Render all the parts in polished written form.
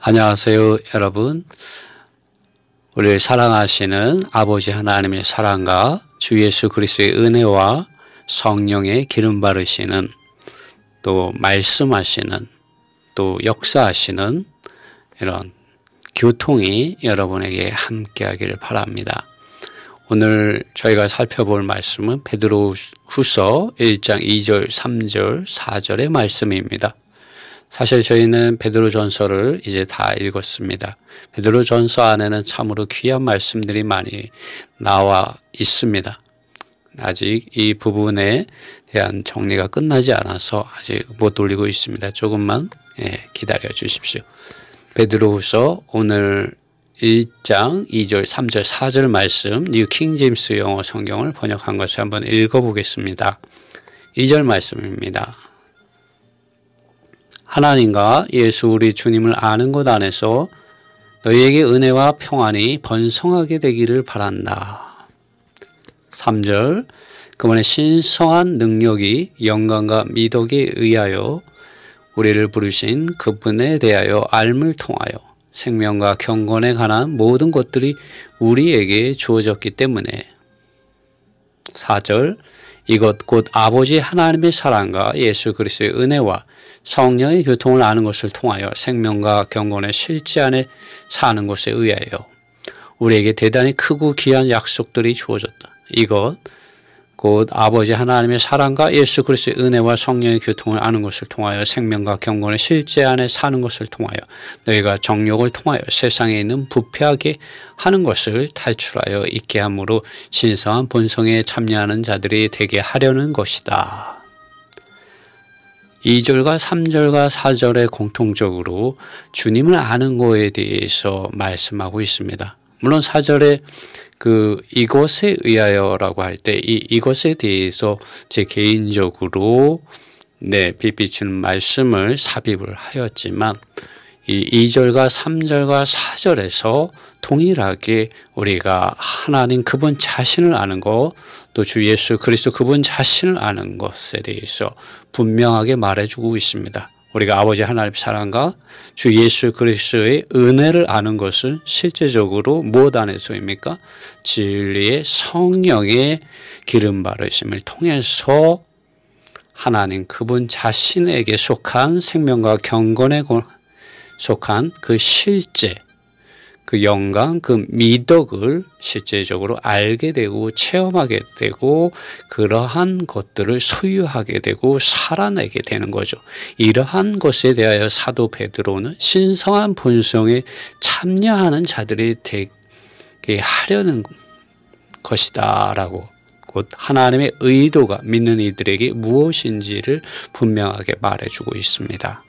안녕하세요, 여러분. 우리를 사랑하시는 아버지 하나님의 사랑과 주 예수 그리스도의 은혜와 성령의 기름 바르시는, 또 말씀하시는, 또 역사하시는 이런 교통이 여러분에게 함께하기를 바랍니다. 오늘 저희가 살펴볼 말씀은 베드로후서 1장 2절, 3절, 4절의 말씀입니다. 사실 저희는 베드로전서를 이제 다 읽었습니다. 베드로전서 안에는 참으로 귀한 말씀들이 많이 나와 있습니다. 아직 이 부분에 대한 정리가 끝나지 않아서 아직 못 돌리고 있습니다. 조금만 기다려 주십시오. 베드로후서 오늘 1장 2절, 3절, 4절 말씀 뉴 킹제임스 영어 성경을 번역한 것을 한번 읽어보겠습니다. 2절 말씀입니다. 하나님과 예수 우리 주님을 아는 것 안에서 너희에게 은혜와 평안이 번성하게 되기를 바란다. 3절 그분의 신성한 능력이 영광과 미덕에 의하여 우리를 부르신 그분에 대하여 알을 통하여 생명과 경건에 관한 모든 것들이 우리에게 주어졌기 때문에. 4절 이것 곧 아버지 하나님의 사랑과 예수 그리스도의 은혜와 성령의 교통을 아는 것을 통하여 생명과 경건의 실제 안에 사는 것에 의하여 우리에게 대단히 크고 귀한 약속들이 주어졌다. 이것 곧 아버지 하나님의 사랑과 예수 그리스도의 은혜와 성령의 교통을 아는 것을 통하여 생명과 경건의 실제 안에 사는 것을 통하여 너희가 정욕을 통하여 세상에 있는 부패하게 하는 것을 탈출하여 있게 함으로 신성한 본성에 참여하는 자들이 되게 하려는 것이다. 2절과 3절과 4절에 공통적으로 주님을 아는 것에 대해서 말씀하고 있습니다. 물론 4절에 이것에 의하여라고 할 때 이것에 대해서 제 개인적으로 빛비추는 말씀을 삽입을 하였지만 이 2절과 3절과 4절에서 동일하게 우리가 하나님 그분 자신을 아는 것, 또 주 예수 그리스도 그분 자신을 아는 것에 대해서 분명하게 말해주고 있습니다. 우리가 아버지 하나님의 사랑과 주 예수 그리스도의 은혜를 아는 것은 실제적으로 무엇 안에서입니까? 진리의 성령의 기름 바르심을 통해서 하나님 그분 자신에게 속한 생명과 경건에 속한 그 실제, 그 영광, 그 미덕을 실제적으로 알게 되고 체험하게 되고 그러한 것들을 소유하게 되고 살아내게 되는 거죠. 이러한 것에 대하여 사도 베드로는 신성한 본성에 참여하는 자들이 되게 하려는 것이다 라고, 곧 하나님의 의도가 믿는 이들에게 무엇인지를 분명하게 말해주고 있습니다.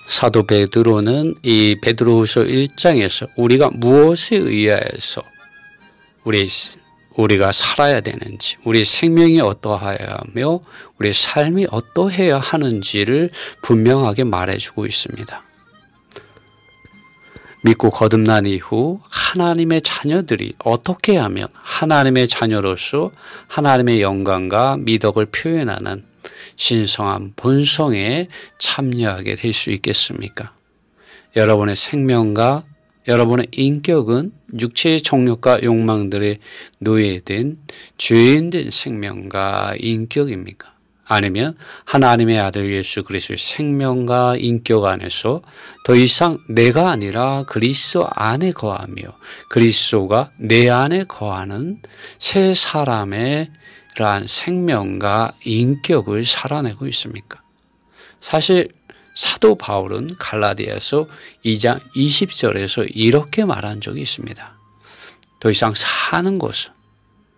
사도 베드로는 이 베드로후서 1장에서 우리가 무엇에 의하여서 우리가 살아야 되는지, 우리 생명이 어떠해야 하며 우리 삶이 어떠해야 하는지를 분명하게 말해주고 있습니다. 믿고 거듭난 이후 하나님의 자녀들이 어떻게 하면 하나님의 자녀로서 하나님의 영광과 미덕을 표현하는 신성한 본성에 참여하게 될 수 있겠습니까? 여러분의 생명과 여러분의 인격은 육체의 정욕과 욕망들에 노예된 죄인된 생명과 인격입니까? 아니면 하나님의 아들 예수 그리스도의 생명과 인격 안에서 더 이상 내가 아니라 그리스도 안에 거하며 그리스도가 내 안에 거하는 새 사람의 이러한 생명과 인격을 살아내고 있습니까? 사실 사도 바울은 갈라디아서 2장 20절에서 이렇게 말한 적이 있습니다. 더 이상 사는 것은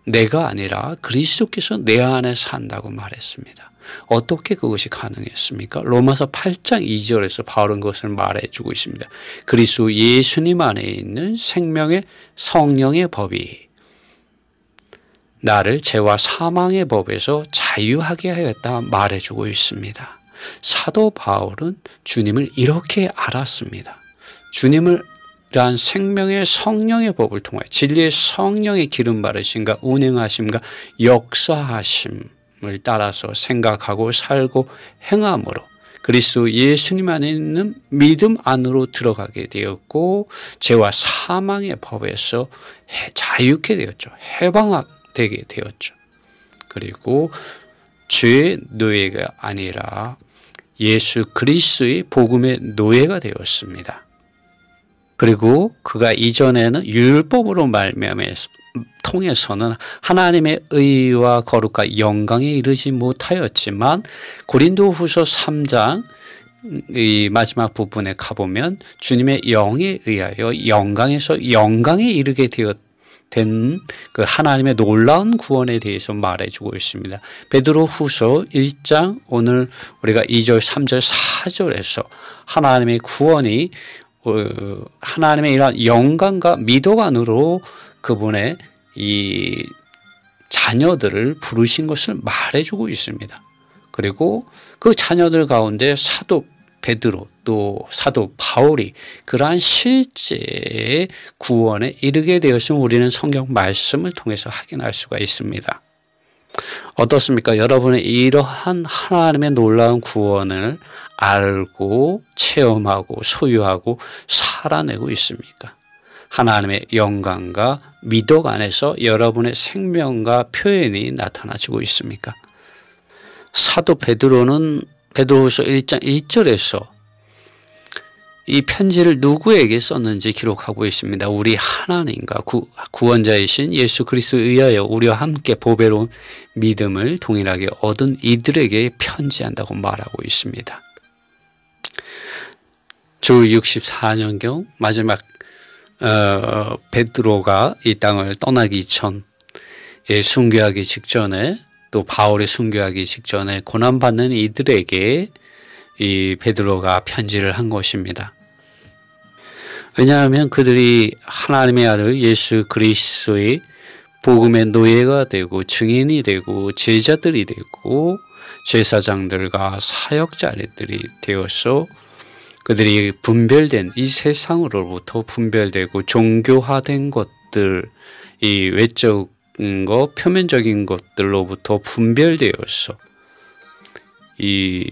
내가 아니라 그리스도께서 내 안에 산다고 말했습니다. 어떻게 그것이 가능했습니까? 로마서 8장 2절에서 바울은 그것을 말해주고 있습니다. 그리스도 예수님 안에 있는 생명의 성령의 법이 나를 죄와 사망의 법에서 자유하게 하였다 말해주고 있습니다. 사도 바울은 주님을 이렇게 알았습니다. 주님을 이러한 생명의 성령의 법을 통하여 진리의 성령의 기름 바르심과 운행하심과 역사하심을 따라서 생각하고 살고 행함으로 그리스도 예수님 안에 있는 믿음 안으로 들어가게 되었고 죄와 사망의 법에서 자유케 되었죠. 해방되게 되었죠. 그리고 죄의 노예가 아니라 예수 그리스도의 복음의 노예가 되었습니다. 그리고 그가 이전에는 율법으로 말미암아서 통해서는 하나님의 의와 거룩과 영광에 이르지 못하였지만 고린도후서 3장 이 마지막 부분에 가보면 주님의 영에 의하여 영광에서 영광에 이르게 된 그 하나님의 놀라운 구원에 대해서 말해주고 있습니다. 베드로후서 1장 오늘 우리가 2절, 3절, 4절에서 하나님의 구원이 하나님의 이러한 영광과 미덕 안으로 그분의 이 자녀들을 부르신 것을 말해주고 있습니다. 그리고 그 자녀들 가운데 사도 베드로 또 사도 바울이 그러한 실제의 구원에 이르게 되었음을 우리는 성경 말씀을 통해서 확인할 수가 있습니다. 어떻습니까? 여러분의 이러한 하나님의 놀라운 구원을 알고 체험하고 소유하고 살아내고 있습니까? 하나님의 영광과 미덕 안에서 여러분의 생명과 표현이 나타나지고 있습니까? 사도 베드로는 베드로후서 1장 1절에서 이 편지를 누구에게 썼는지 기록하고 있습니다. 우리 하나님과 구원자이신 예수 그리스도에 의하여 우리와 함께 보배로운 믿음을 동일하게 얻은 이들에게 편지한다고 말하고 있습니다. 주 64년경 마지막 베드로가 이 땅을 떠나기 전 순교하기 직전에 또 바울이 순교하기 직전에 고난받는 이들에게 이 베드로가 편지를 한 것입니다. 왜냐하면 그들이 하나님의 아들 예수 그리스도의 복음의 노예가 되고 증인이 되고 제자들이 되고 제사장들과 사역자들이 되어서 그들이 분별된 이 세상으로부터 분별되고 종교화된 것들, 이 외적인 것, 표면적인 것들로부터 분별되어서 이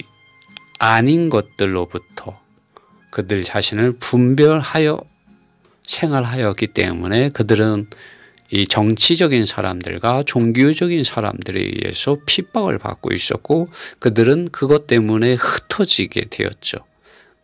아닌 것들로부터 그들 자신을 분별하여 생활하였기 때문에 그들은 이 정치적인 사람들과 종교적인 사람들에 의해서 핍박을 받고 있었고 그들은 그것 때문에 흩어지게 되었죠.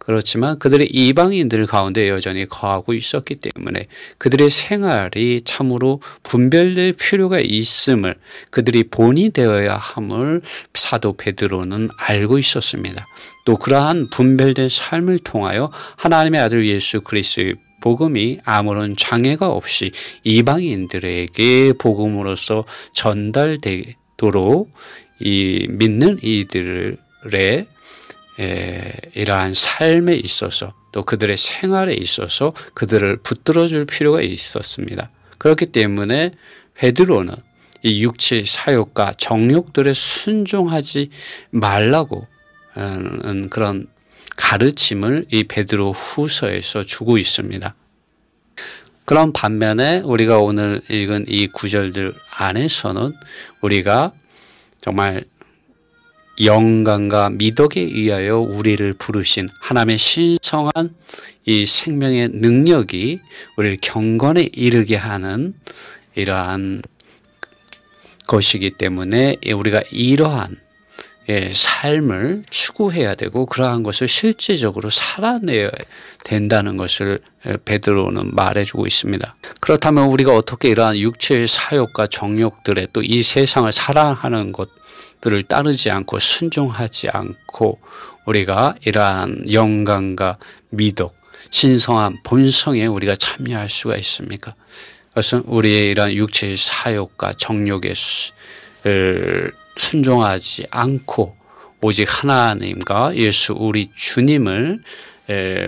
그렇지만 그들의 이방인들 가운데 여전히 거하고 있었기 때문에 그들의 생활이 참으로 분별될 필요가 있음을 그들이 본이 되어야 함을 사도 베드로는 알고 있었습니다. 또 그러한 분별된 삶을 통하여 하나님의 아들 예수 그리스도의 복음이 아무런 장애가 없이 이방인들에게 복음으로서 전달되도록 이 믿는 이들의 이러한 삶에 있어서 또 그들의 생활에 있어서 그들을 붙들어 줄 필요가 있었습니다. 그렇기 때문에 베드로는 이 육체의 사욕과 정욕들에 순종하지 말라고 하는 그런 가르침을 이 베드로 후서에서 주고 있습니다. 그런 반면에 우리가 오늘 읽은 이 구절들 안에서는 우리가 정말 영광과 미덕에 의하여 우리를 부르신 하나님의 신성한 이 생명의 능력이 우리를 경건에 이르게 하는 이러한 것이기 때문에 우리가 이러한 삶을 추구해야 되고 그러한 것을 실제적으로 살아내야 된다는 것을 베드로는 말해주고 있습니다. 그렇다면 우리가 어떻게 이러한 육체의 사욕과 정욕들에 또 이 세상을 사랑하는 것들을 따르지 않고 순종하지 않고 우리가 이러한 영광과 미덕, 신성한 본성에 우리가 참여할 수가 있습니까? 그것은 우리의 이러한 육체의 사욕과 정욕에 순종하지 않고 오직 하나님과 예수 우리 주님을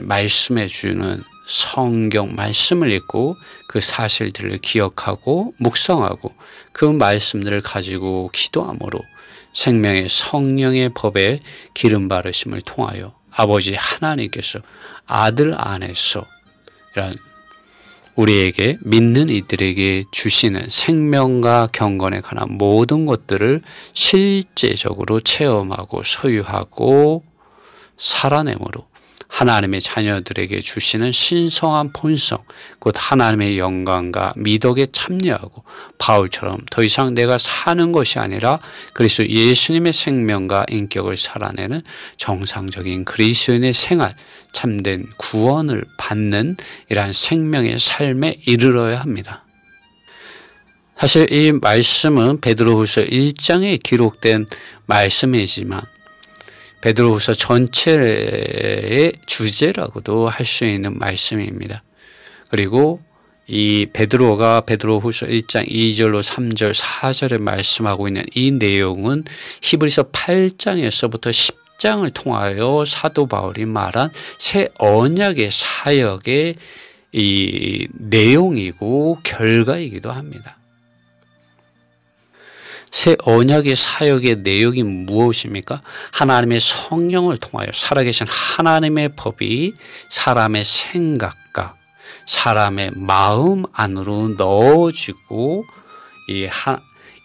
말씀해 주는 성경 말씀을 읽고 그 사실들을 기억하고 묵상하고 그 말씀들을 가지고 기도함으로 생명의 성령의 법에 기름 바르심을 통하여 아버지 하나님께서 아들 안에서 이런 우리에게 믿는 이들에게 주시는 생명과 경건에 관한 모든 것들을 실제적으로 체험하고 소유하고 살아내므로 하나님의 자녀들에게 주시는 신성한 본성, 곧 하나님의 영광과 미덕에 참여하고 바울처럼 더 이상 내가 사는 것이 아니라 그리스도 예수님의 생명과 인격을 살아내는 정상적인 그리스도인의 생활, 참된 구원을 받는 이러한 생명의 삶에 이르러야 합니다. 사실 이 말씀은 베드로후서 1장에 기록된 말씀이지만 베드로후서 전체의 주제라고도 할 수 있는 말씀입니다. 그리고 이 베드로가 베드로후서 1장 2절로 3절 4절에 말씀하고 있는 이 내용은 히브리서 8장에서부터 10장을 통하여 사도 바울이 말한 새 언약의 사역의 이 내용이고 결과이기도 합니다. 새 언약의 사역의 내용이 무엇입니까? 하나님의 성령을 통하여 살아계신 하나님의 법이 사람의 생각과 사람의 마음 안으로 넣어지고 이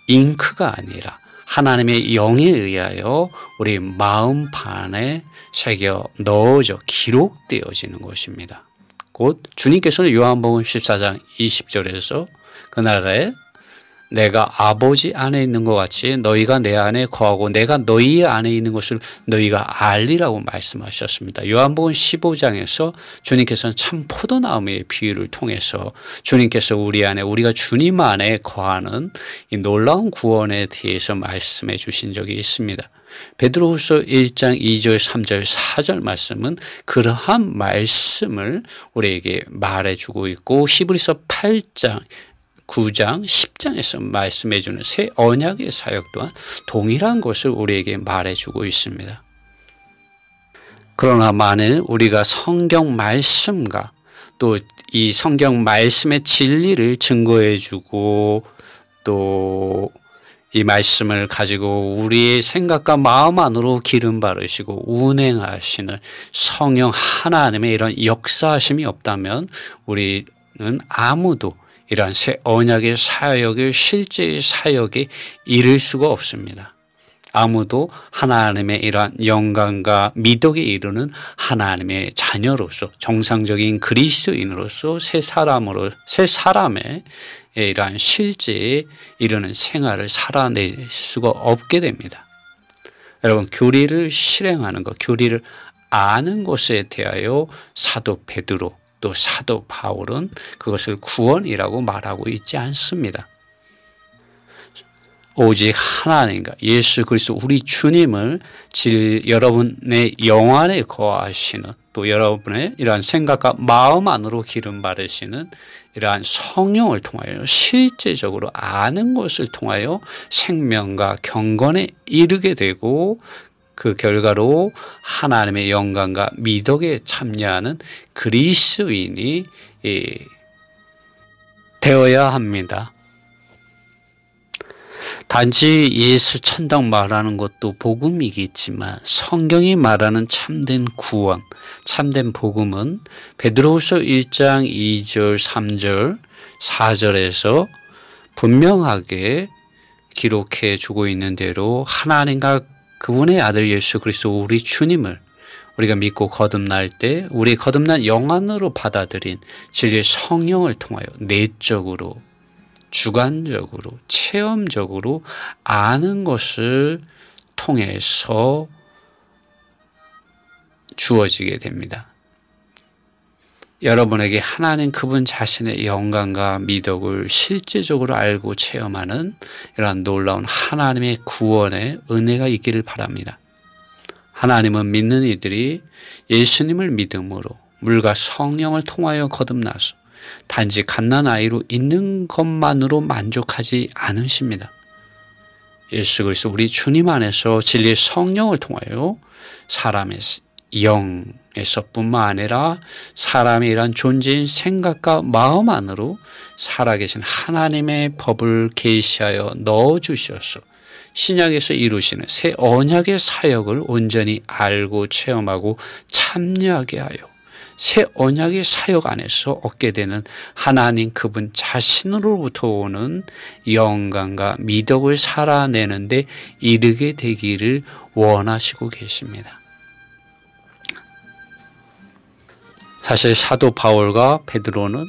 잉크가 아니라 하나님의 영에 의하여 우리 마음판에 새겨 넣어져 기록되어지는 것입니다. 곧 주님께서는 요한복음 14장 20절에서 그날에 내가 아버지 안에 있는 것 같이 너희가 내 안에 거하고 내가 너희 안에 있는 것을 너희가 알리라고 말씀하셨습니다. 요한복음 15장에서 주님께서는 참 포도나무의 비유를 통해서 주님께서 우리 안에 우리가 주님 안에 거하는 이 놀라운 구원에 대해서 말씀해 주신 적이 있습니다. 베드로후서 1장 2절 3절 4절 말씀은 그러한 말씀을 우리에게 말해주고 있고 히브리서 8장 9장 10장에서 말씀해 주는 새 언약의 사역 또한 동일한 것을 우리에게 말해주고 있습니다. 그러나 만일 우리가 성경 말씀과 또 이 성경 말씀의 진리를 증거해 주고 또 이 말씀을 가지고 우리의 생각과 마음 안으로 기름 바르시고 운행하시는 성령 하나님의 이런 역사하심이 없다면 우리는 아무도 이러한 새 언약의 사역을 실제의 사역에 이를 수가 없습니다. 아무도 하나님의 이러한 영광과 미덕에 이르는 하나님의 자녀로서 정상적인 그리스도인으로서 새 사람의 이러한 실제에 이르는 생활을 살아낼 수가 없게 됩니다. 여러분 교리를 실행하는 것, 교리를 아는 것에 대하여 사도 베드로 또 사도 바울은 그것을 구원이라고 말하고 있지 않습니다. 오직 하나님과 예수 그리스도 우리 주님을 여러분의 영안에 거하시는 또 여러분의 이러한 생각과 마음 안으로 기름 바르시는 이러한 성령을 통하여 실제적으로 아는 것을 통하여 생명과 경건에 이르게 되고 그 결과로 하나님의 영광과 미덕에 참여하는 그리스도인이 되어야 합니다. 단지 예수 천당 말하는 것도 복음이겠지만 성경이 말하는 참된 구원, 참된 복음은 베드로후서 1장 2절, 3절, 4절에서 분명하게 기록해 주고 있는 대로 하나님과 그분의 아들 예수 그리스도 우리 주님을 우리가 믿고 거듭날 때 우리 거듭난 영안으로 받아들인 진리의 성령을 통하여 내적으로 주관적으로 체험적으로 아는 것을 통해서 주어지게 됩니다. 여러분에게 하나님 그분 자신의 영광과 미덕을 실제적으로 알고 체험하는 이러한 놀라운 하나님의 구원의 은혜가 있기를 바랍니다. 하나님은 믿는 이들이 예수님을 믿음으로 물과 성령을 통하여 거듭나서 단지 갓난아이로 있는 것만으로 만족하지 않으십니다. 예수 그리스도 우리 주님 안에서 진리의 성령을 통하여 사람의 영에서뿐만 아니라 사람의 이러한 존재인 생각과 마음 안으로 살아계신 하나님의 법을 계시하여 넣어주셔서 신약에서 이루시는 새 언약의 사역을 온전히 알고 체험하고 참여하게 하여 새 언약의 사역 안에서 얻게 되는 하나님 그분 자신으로부터 오는 영광과 미덕을 살아내는 데 이르게 되기를 원하시고 계십니다. 사실 사도 바울과 베드로는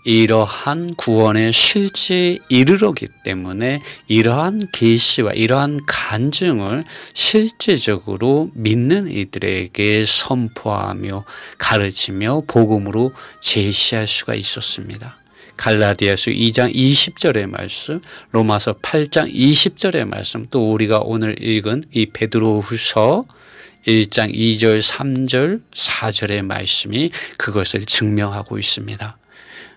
이러한 구원의 실제에 이르렀기 때문에 이러한 계시와 이러한 간증을 실제적으로 믿는 이들에게 선포하며 가르치며 복음으로 제시할 수가 있었습니다. 갈라디아서 2장 20절의 말씀, 로마서 8장 20절의 말씀, 또 우리가 오늘 읽은 이 베드로후서 1장 2절, 3절, 4절의 말씀이 그것을 증명하고 있습니다.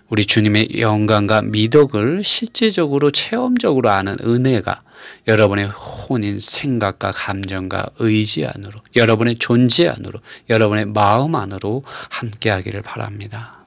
우리 주님의 영광과 미덕을 실제적으로 체험적으로 아는 은혜가 여러분의 혼인, 생각과 감정과 의지 안으로, 여러분의 존재 안으로, 여러분의 마음 안으로 함께하기를 바랍니다.